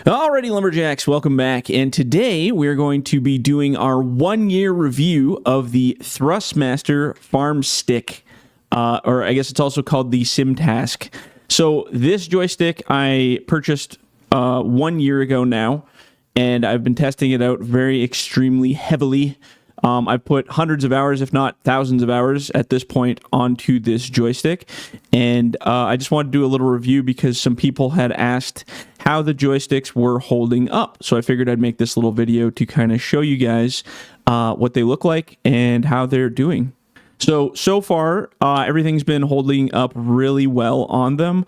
Alrighty, Lumberjacks, welcome back. And today we're going to be doing our 1-year review of the Thrustmaster Farmstick, or I guess it's also called the Simtask. So this joystick I purchased 1 year ago now, and I've been testing it out very extremely heavily. I've put hundreds of hours, if not thousands of hours at this point onto this joystick, and I just wanted to do a little review because some people had asked how the joysticks were holding up. So I figured I'd make this little video to kind of show you guys what they look like and how they're doing. So far, everything's been holding up really well on them.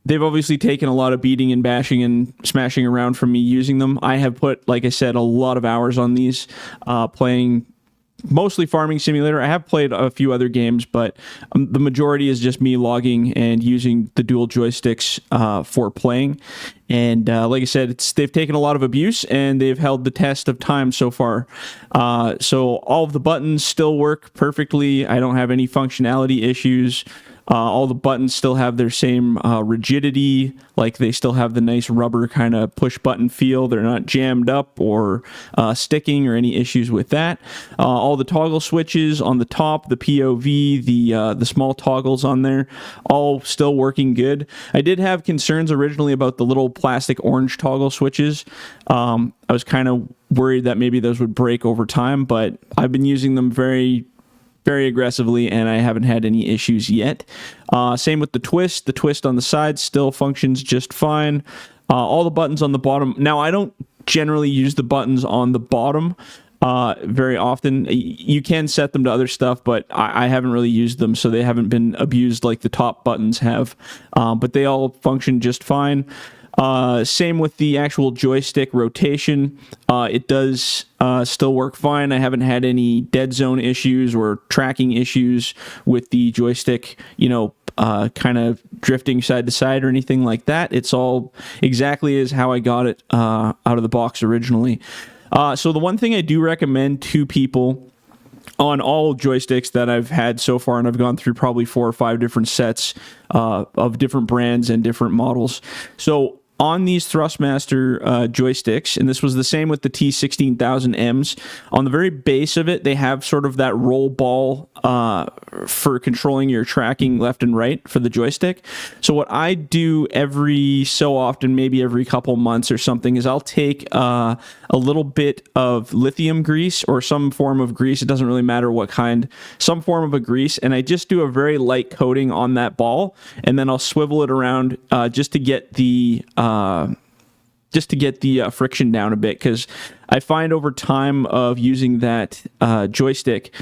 They've obviously taken a lot of beating and bashing and smashing around from me using them. I have put, like I said, a lot of hours on these, playing mostly Farming Simulator. I have played a few other games, but the majority is just me logging and using the dual joysticks for playing. And like I said, they've taken a lot of abuse, and they've held the test of time so far. So all of the buttons still work perfectly. I don't have any functionality issues. All the buttons still have their same rigidity, like they still have the nice rubber kind of push button feel. They're not jammed up or sticking or any issues with that. All the toggle switches on the top, the POV, the small toggles on there, all still working good. I did have concerns originally about the little plastic orange toggle switches. I was kind of worried that maybe those would break over time, but I've been using them very aggressively, and I haven't had any issues yet. Same with the twist. The twist on the side still functions just fine. All the buttons on the bottom. Now, I don't generally use the buttons on the bottom very often. You can set them to other stuff, but I haven't really used them, so they haven't been abused like the top buttons have. But they all function just fine. Same with the actual joystick rotation. It does still work fine. I haven't had any dead zone issues or tracking issues with the joystick, kind of drifting side to side or anything like that. It's all exactly as how I got it out of the box originally. So the one thing I do recommend to people on all joysticks that I've had so far, and I've gone through probably 4 or 5 different sets of different brands and different models. So on these Thrustmaster joysticks, and this was the same with the T16000Ms, on the very base of it, they have sort of that roll ball for controlling your tracking left and right for the joystick. So what I do every so often, maybe every couple months or something, is I'll take a little bit of lithium grease or some form of grease. It doesn't really matter what kind, some form of a grease, and I just do a very light coating on that ball, and then I'll swivel it around just to get the friction down a bit, because I find over time of using that joystick,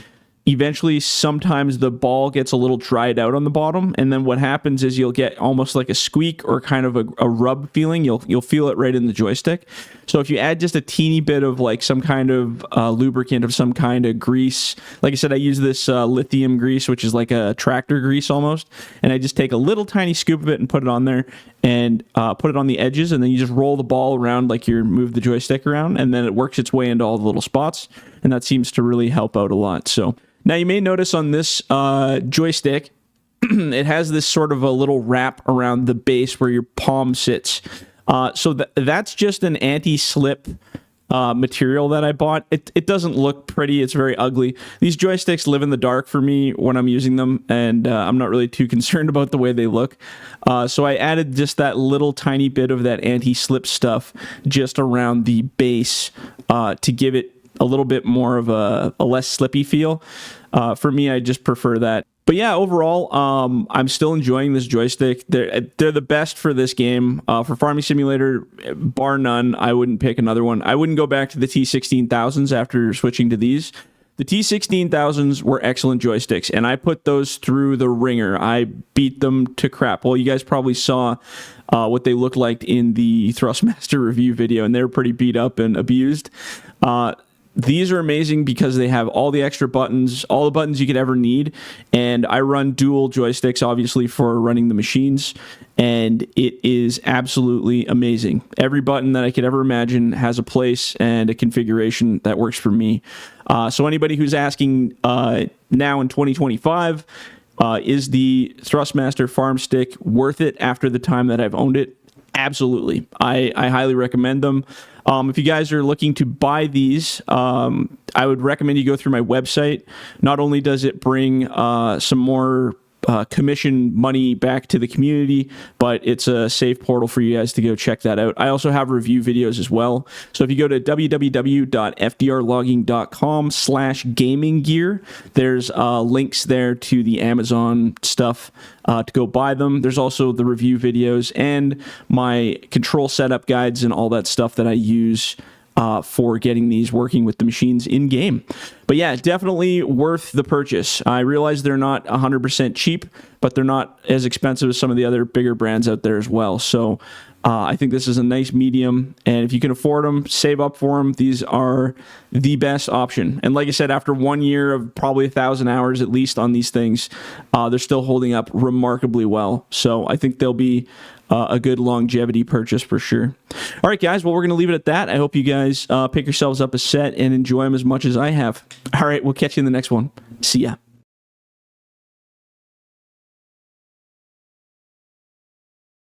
eventually sometimes the ball gets a little dried out on the bottom, and then what happens is you'll get almost like a squeak or kind of a rub feeling. You'll feel it right in the joystick. So if you add just a teeny bit of like some kind of lubricant of some kind of grease, like I said, I use this lithium grease, which is like a tractor grease almost, and I just take a little tiny scoop of it and put it on there and put it on the edges, and then you just roll the ball around like you move the joystick around, and then it works its way into all the little spots, and that seems to really help out a lot. So now you may notice on this joystick, it has this sort of a little wrap around the base where your palm sits. So that's just an anti-slip material that I bought. It doesn't look pretty. It's very ugly. These joysticks live in the dark for me when I'm using them, and I'm not really too concerned about the way they look. So I added just that little tiny bit of that anti-slip stuff just around the base to give it a little bit more of a less slippy feel. For me, I just prefer that. But yeah, overall, I'm still enjoying this joystick. They're the best for this game. For Farming Simulator, bar none, I wouldn't pick another one. I wouldn't go back to the T16000s after switching to these. The T16000s were excellent joysticks, and I put those through the ringer. I beat them to crap. Well, you guys probably saw what they looked like in the Thrustmaster review video, and they were pretty beat up and abused. These are amazing because they have all the extra buttons, all the buttons you could ever need, and I run dual joysticks, obviously, for running the machines, and it is absolutely amazing. Every button that I could ever imagine has a place and a configuration that works for me. So anybody who's asking now in 2025, is the Thrustmaster Farmstick worth it after the time that I've owned it? Absolutely. I highly recommend them. If you guys are looking to buy these, I would recommend you go through my website. Not only does it bring some more commission money back to the community, but it's a safe portal for you guys to go check that out. I also have review videos as well. So if you go to www.fdrlogging.com/gaming gear, there's links there to the Amazon stuff to go buy them. There's also the review videos and my control setup guides and all that stuff that I use for getting these working with the machines in game. But yeah, definitely worth the purchase. I realize they're not 100% cheap, but they're not as expensive as some of the other bigger brands out there as well. So I think this is a nice medium, and if you can afford them, save up for them. These are the best option. And like I said, after 1 year of probably 1,000 hours at least on these things, they're still holding up remarkably well. So I think they'll be a good longevity purchase for sure. All right, guys. Well, we're going to leave it at that. I hope you guys pick yourselves up a set and enjoy them as much as I have. All right, we'll catch you in the next one. See ya.